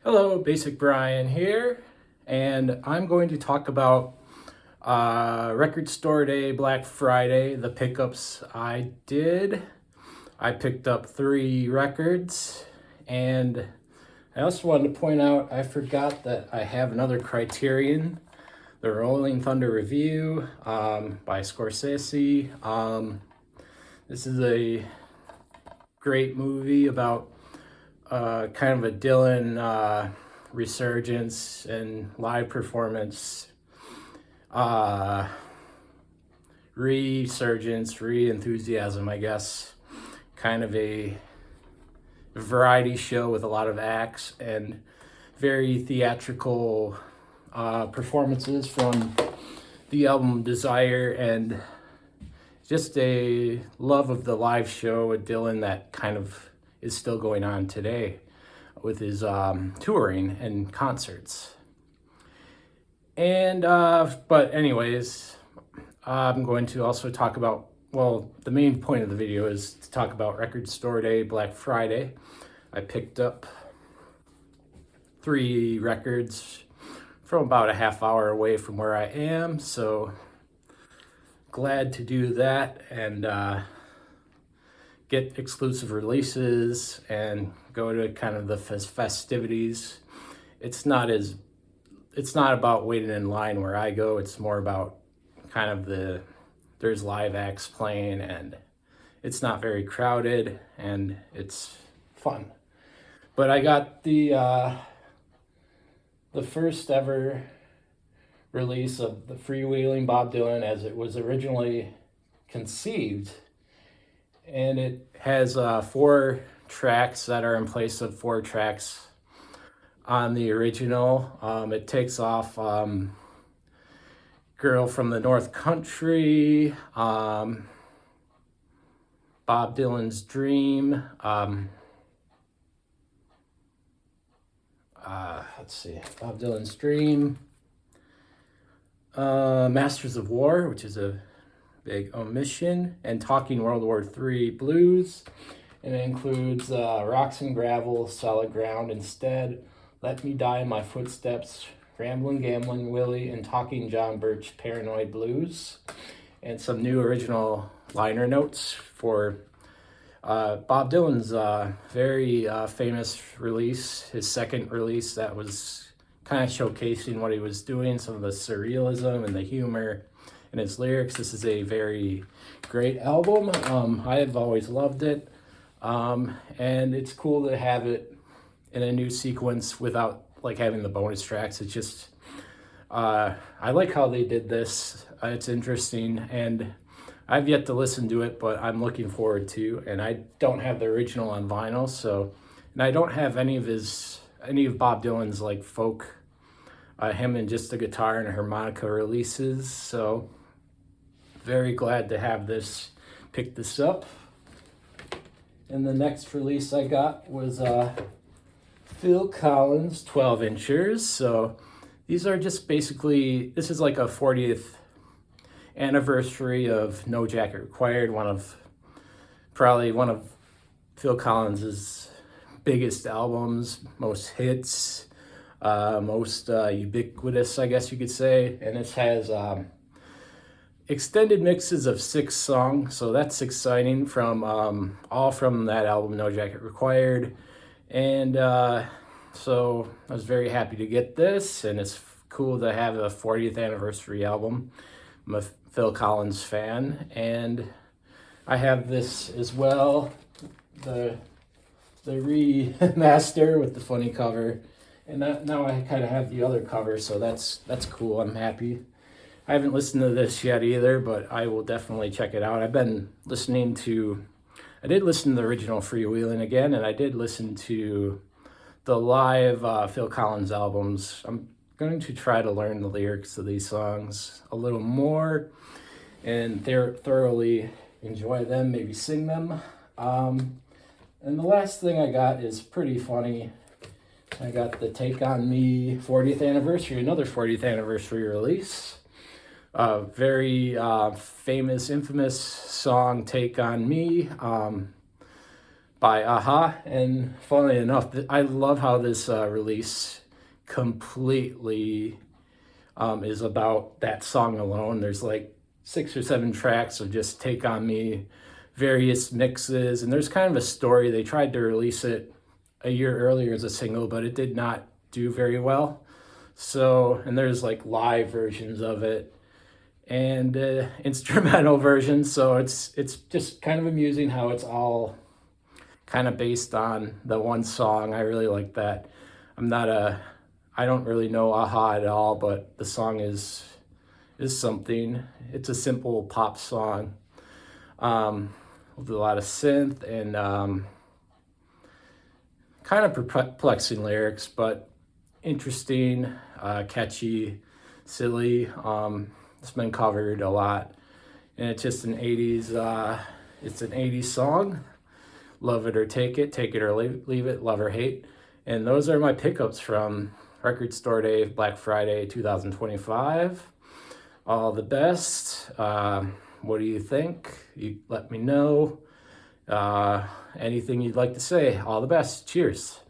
Hello, Basic Brian here, and I'm going to talk about Record Store Day, Black Friday, the pickups I did. I picked up 3 records, and I also wanted to point out I forgot that I have another Criterion, the Rolling Thunder Review by Scorsese. This is a great movie about kind of a Dylan resurgence and live performance, resurgence, re-enthusiasm, I guess. Kind of a variety show with a lot of acts and very theatrical performances from the album Desire, and just a love of the live show with Dylan that kind of is still going on today with his touring and concerts. And but anyways, I'm going to also talk about, well, the main point of the video is to talk about Record Store Day, Black Friday. I picked up 3 records from about a half hour away from where I am, so glad to do that and get exclusive releases and go to kind of the festivities. It's not about waiting in line where I go. It's more about kind of there's live acts playing and it's not very crowded and it's fun. But I got the first ever release of the Freewheeling Bob Dylan as it was originally conceived, and it has 4 tracks that are in place of 4 tracks on the original. It takes off Girl from the North Country, Bob Dylan's Dream, Bob Dylan's Dream, Masters of War, which is a big omission, and Talking World War III Blues. And it includes Rocks and Gravel, Solid Ground Instead, Let Me Die in My Footsteps, Ramblin' Gambling Willie, and Talking John Birch Paranoid Blues. And some new original liner notes for Bob Dylan's very famous release, his second release that was kind of showcasing what he was doing, some of the surrealism and the humor in his lyrics. This is a very great album. I have always loved it. And it's cool to have it in a new sequence without like having the bonus tracks. It's just, I like how they did this. It's interesting, and I've yet to listen to it, but I'm looking forward to. And I don't have the original on vinyl, so, and I don't have any of Bob Dylan's like folk, him and just the guitar and harmonica releases. So very glad to have pick this up. And the next release I got was Phil Collins 12 inchers. So these are just basically, this is like a 40th anniversary of No Jacket Required, probably one of Phil Collins's biggest albums, most hits, most ubiquitous, I guess you could say. And this has extended mixes of 6 songs, so that's exciting, from all from that album No Jacket Required. And so I was very happy to get this, and it's cool to have a 40th anniversary album. I'm a Phil Collins fan, and I have this as well, the remaster with the funny cover, and now I kind of have the other cover, so that's cool. I'm happy. I haven't listened to this yet either, but I will definitely check it out. I did listen to the original Freewheeling again, and I did listen to the live Phil Collins albums. I'm going to try to learn the lyrics of these songs a little more and thoroughly enjoy them, maybe sing them. And the last thing I got is pretty funny. I got the Take On Me 40th anniversary, another 40th anniversary release. Very famous, infamous song, Take On Me. by Aha. And funnily enough, I love how this release completely is about that song alone. There's like 6 or 7 tracks of just Take On Me, various mixes, and there's kind of a story. They tried to release it a year earlier as a single, but it did not do very well. So, and there's like live versions of it and instrumental versions. So it's just kind of amusing how it's all kind of based on the one song. I really like that. I don't really know Aha at all, but the song is something. It's a simple pop song with a lot of synth and kind of perplexing lyrics, but interesting, catchy, silly. It's been covered a lot, and it's just an 80s. It's an 80s song. Love it or take it or leave it, love or hate. And those are my pickups from Record Store Day, Black Friday 2025. All the best. What do you think? You let me know. Anything you'd like to say. All the best. Cheers.